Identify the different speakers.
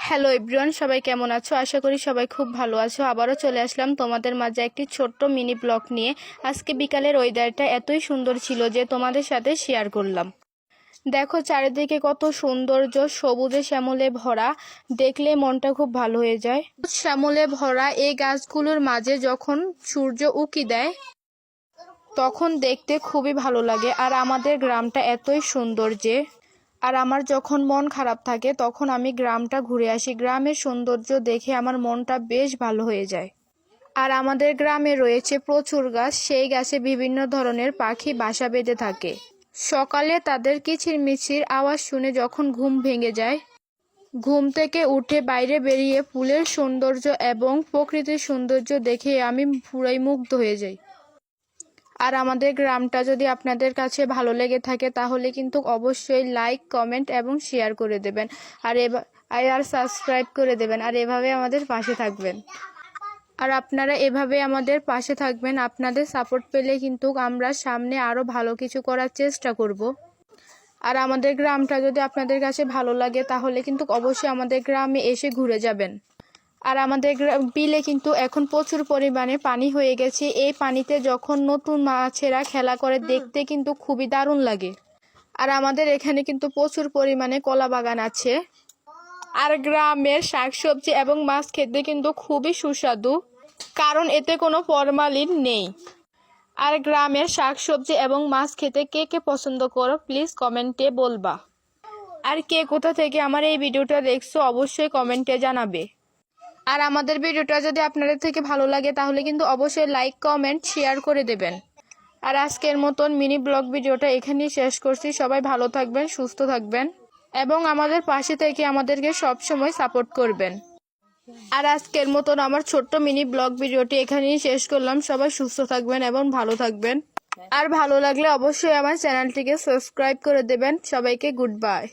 Speaker 1: Hello everyone, সবাই কেমন আছো? আশা করি সবাই খুব ভালো আছো। আবারও চলে আসলাম তোমাদের মাঝে একটি ছোট্ট মিনি ব্লগ নিয়ে। আজকে বিকালের ওয়েদারটা এতই সুন্দর ছিল যে তোমাদের সাথে শেয়ার করলাম। দেখো চারিদিকে কত সৌন্দর্য, সবুজে শ্যামলে ভরা, দেখলে মনটা খুব ভালো হয়ে যায়। শ্যামলে ভরা এই গাছগুলোর মাঝে যখন সূর্য উঁকি দেয় তখন দেখতে খুবই ভালো লাগে। আর আমাদের গ্রামটা এতই সুন্দর যে আমার যখন মন খারাপ থাকে তখন আমি গ্রামটা ঘুরে আসি। গ্রামের সৌন্দর্য দেখে আমার মনটা বেশ ভালো হয়ে যায়। আর আমাদের গ্রামে রয়েছে প্রচুর গাছ, সেই গাছে বিভিন্ন ধরনের পাখি বাসা বেঁধে থাকে। সকালে তাদের কিচিরমিচির আওয়াজ শুনে যখন ঘুম ভেঙে যায়, ঘুম থেকে উঠে বাইরে বেরিয়ে ফুলের সৌন্দর্য এবং প্রকৃতির সৌন্দর্য দেখে আমি পুরাই মুগ্ধ হয়ে যাই। আর আমাদের গ্রামটা যদি আপনাদের কাছে ভালো লেগে থাকে তাহলে কিন্তু অবশ্যই লাইক, কমেন্ট এবং শেয়ার করে দেবেন। আর সাবস্ক্রাইব করে দেবেন। আর এভাবে আমাদের পাশে থাকবেন। আর আপনারা এভাবে আমাদের পাশে থাকবেন। আপনাদের সাপোর্ট পেলে কিন্তু আমরা সামনে আরও ভালো কিছু করার চেষ্টা করব। আর আমাদের গ্রামটা যদি আপনাদের কাছে ভালো লাগে তাহলে কিন্তু অবশ্যই আমাদের গ্রামে এসে ঘুরে যাবেন। আর আমাদের বিলে কিন্তু এখন প্রচুর পরিমাণে পানি হয়ে গেছে। এই পানিতে যখন নতুন মাছেরা খেলা করে দেখতে কিন্তু খুবই দারুণ লাগে। আর আমাদের এখানে কিন্তু প্রচুর পরিমাণে কলা বাগান আছে। আর গ্রামের শাকসবজি এবং মাছ খেতে কিন্তু খুবই সুস্বাদু, কারণ এতে কোনো ফরমালিন নেই। আর গ্রামের শাকসবজি এবং মাছ খেতে কে কে পছন্দ করো প্লিজ কমেন্টে বলবা। আর কে কোথা থেকে আমার এই ভিডিওটা দেখছো অবশ্যই কমেন্টে জানাবে। আর আমাদের ভিডিওটা যদি আপনাদের থেকে ভালো লাগে তাহলে কিন্তু অবশ্যই লাইক, কমেন্ট, শেয়ার করে দেবেন। আর আজকের মতন মিনি ব্লগ ভিডিওটা এখানেই শেষ করছি। সবাই ভালো থাকবেন, সুস্থ থাকবেন এবং আমাদের পাশে থেকে আমাদেরকে সবসময় সাপোর্ট করবেন। আর আজকের মতন আমার ছোট্ট মিনি ব্লগ ভিডিওটি এখানেই শেষ করলাম। সবাই সুস্থ থাকবেন এবং ভালো থাকবেন। আর ভালো লাগলে অবশ্যই আমার চ্যানেলটিকে সাবস্ক্রাইব করে দেবেন। সবাইকে গুড বাই।